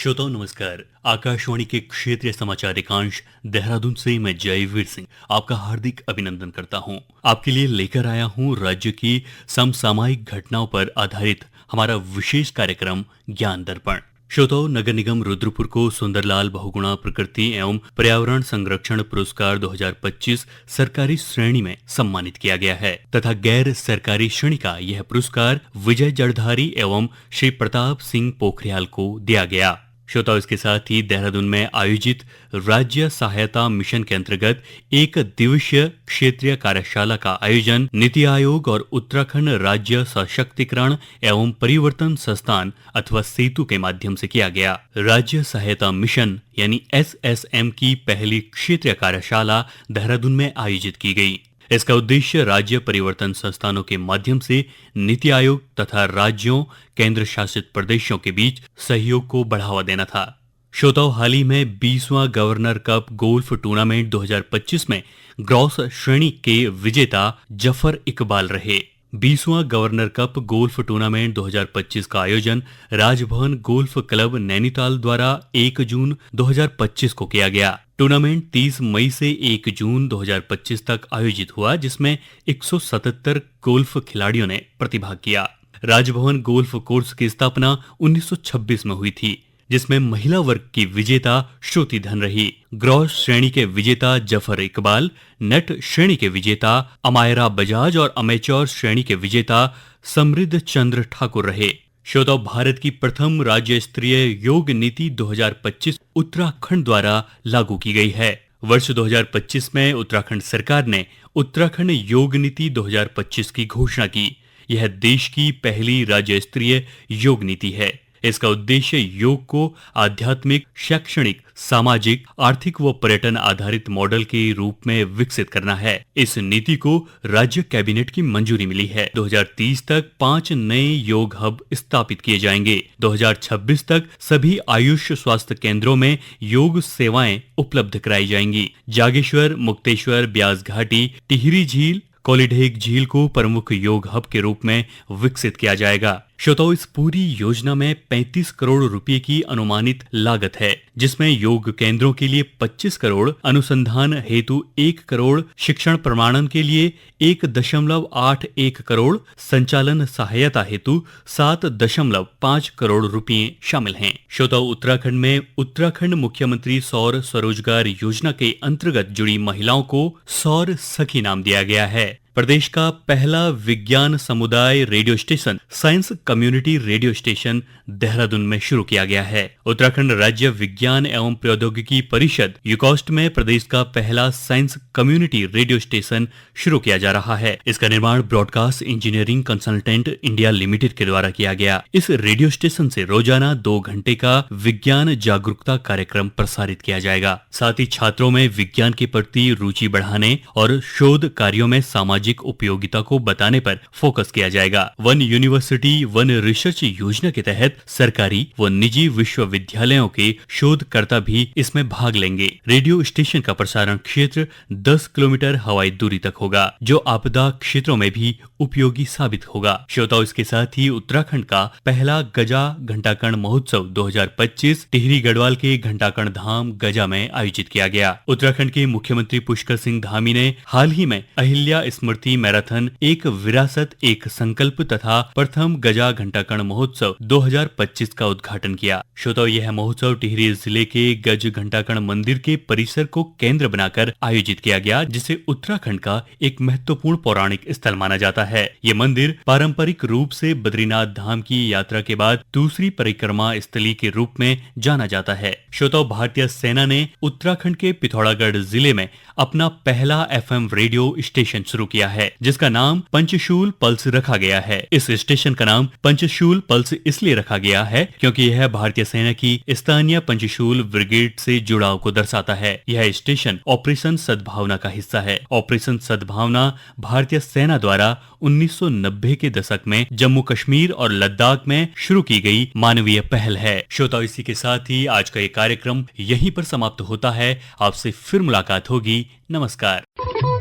श्रोताओं नमस्कार। आकाशवाणी के क्षेत्रीय समाचार एकांश देहरादून से मैं जयवीर सिंह आपका हार्दिक अभिनंदन करता हूं। आपके लिए लेकर आया हूं राज्य की समसामयिक घटनाओं पर आधारित हमारा विशेष कार्यक्रम ज्ञान दर्पण। श्रोताओं, नगर निगम रुद्रपुर को सुंदरलाल बहुगुणा प्रकृति एवं पर्यावरण संरक्षण पुरस्कार 2025 सरकारी श्रेणी में सम्मानित किया गया है तथा गैर सरकारी श्रेणी का यह पुरस्कार विजय जड़धारी एवं श्री प्रताप सिंह पोखरियाल को दिया गया। श्रोताओं, इसके साथ ही देहरादून में आयोजित राज्य सहायता मिशन के अंतर्गत एक दिवसीय क्षेत्रीय कार्यशाला का आयोजन नीति आयोग और उत्तराखंड राज्य सशक्तिकरण एवं परिवर्तन संस्थान अथवा सेतु के माध्यम से किया गया। राज्य सहायता मिशन यानी SSM की पहली क्षेत्रीय कार्यशाला देहरादून में आयोजित की गई। इसका उद्देश्य राज्य परिवर्तन संस्थानों के माध्यम से नीति आयोग तथा राज्यों केंद्र शासित प्रदेशों के बीच सहयोग को बढ़ावा देना था। श्रोताओं, हाल ही में 20वां गवर्नर कप गोल्फ टूर्नामेंट 2025 में ग्रॉस श्रेणी के विजेता जफर इकबाल रहे। 20वां गवर्नर कप गोल्फ टूर्नामेंट 2025 का आयोजन राजभवन गोल्फ क्लब नैनीताल द्वारा 1 जून 2025 को किया गया। टूर्नामेंट 30 मई से 1 जून 2025 तक आयोजित हुआ, जिसमें 177 गोल्फ खिलाड़ियों ने प्रतिभाग किया। राजभवन गोल्फ कोर्स की स्थापना 1926 में हुई थी, जिसमें महिला वर्ग की विजेता श्रुति धन रही। ग्रॉस श्रेणी के विजेता जफर इकबाल, नेट श्रेणी के विजेता अमायरा बजाज और अमेच्योर श्रेणी के विजेता समृद्ध चंद्र ठाकुर रहे। श्रोताओं, भारत की प्रथम राज्य स्तरीय योग नीति 2025 उत्तराखंड द्वारा लागू की गई है। वर्ष 2025 में उत्तराखंड सरकार ने उत्तराखंड योग नीति 2025 की घोषणा की। यह देश की पहली राज्य स्तरीय योग नीति है। इसका उद्देश्य योग को आध्यात्मिक, शैक्षणिक, सामाजिक, आर्थिक व पर्यटन आधारित मॉडल के रूप में विकसित करना है। इस नीति को राज्य कैबिनेट की मंजूरी मिली है। 2030 तक 5 नए योग हब स्थापित किए जाएंगे। 2026 तक सभी आयुष स्वास्थ्य केंद्रों में योग सेवाएं उपलब्ध कराई जाएंगी। जागेश्वर, मुक्तेश्वर, ब्यास घाटी, टिहरी झील, कोलीढेग झील को प्रमुख योग हब के रूप में विकसित किया जाएगा। श्रोताओं, इस पूरी योजना में 35 करोड़ रुपए की अनुमानित लागत है, जिसमें योग केंद्रों के लिए 25 करोड़, अनुसंधान हेतु 1 करोड़, शिक्षण प्रमाणन के लिए 1.81 करोड़, संचालन सहायता हेतु 7.5 करोड़ रुपए शामिल हैं। श्रोताओं, उत्तराखंड में उत्तराखंड मुख्यमंत्री सौर स्वरोजगार योजना के अंतर्गत जुड़ी महिलाओं को सौर सखी नाम दिया गया है। प्रदेश का पहला विज्ञान समुदाय radio station science community radio station Dehradun में शुरू किया गया है। उत्तराखंड राज्य विज्ञान एवं प्रौद्योगिकी परिषद यूकॉस्ट में प्रदेश का पहला साइंस कम्युनिटी रेडियो स्टेशन शुरू किया जा रहा है। इसका निर्माण broadcast engineering consultant India limited के द्वारा किया गया। इस रेडियो स्टेशन से रोजाना 2 घंटे का विज्ञान जागरूकता कार्यक्रम प्रसारित किया जाएगा। साथ ही छात्रों में विज्ञान के प्रति रुचि बढ़ाने और शोध कार्यों में सामाजिक उपयोगिता को बताने पर फोकस किया जाएगा। वन यूनिवर्सिटी वन रिसर्च योजना के तहत सरकारी व निजी विश्वविद्यालयों के शोधकर्ता भी इसमें भाग लेंगे। रेडियो स्टेशन का प्रसारण क्षेत्र 10 किलोमीटर हवाई दूरी तक होगा, जो आपदा क्षेत्रों में भी उपयोगी साबित होगा। श्रोताओं, इसके साथ ही उत्तराखंड का पहला गजा घंटाकर्ण महोत्सव 2025 टिहरी गढ़वाल के घंटाकर्ण धाम गजा में आयोजित किया गया। उत्तराखंड के मुख्यमंत्री पुष्कर सिंह धामी ने हाल ही में अहिल्या स्मृति मैराथन एक विरासत एक संकल्प तथा प्रथम गजा घंटाकर्ण महोत्सव 2025 का उद्घाटन किया। श्रोताओं, यह महोत्सव टिहरी जिले के गज घंटाकर्ण मंदिर के परिसर को केंद्र बनाकर आयोजित किया गया, जिसे उत्तराखंड का एक महत्वपूर्ण पौराणिक स्थल माना जाता है। ये मंदिर पारंपरिक रूप से बद्रीनाथ धाम की यात्रा के बाद दूसरी परिक्रमा स्थली के रूप में जाना जाता है। श्रोताओं, भारतीय सेना ने उत्तराखंड के पिथौरागढ़ जिले में अपना पहला FM रेडियो स्टेशन शुरू किया है, जिसका नाम पंचशूल पल्स रखा गया है। इस स्टेशन का नाम पंचशूल पल्स इसलिए रखा गया है क्योंकि यह भारतीय सेना की स्थानीय पंचशूल ब्रिगेड से जुड़ाव को दर्शाता है। यह स्टेशन ऑपरेशन सद्भावना का हिस्सा है। ऑपरेशन सद्भावना भारतीय सेना द्वारा 1990 के दशक में जम्मू कश्मीर और लद्दाख में शुरू की गई मानवीय पहल है। श्रोताओं, इसी के साथ ही आज का ये कार्यक्रम यहीं पर समाप्त होता है। आपसे फिर मुलाकात होगी। नमस्कार।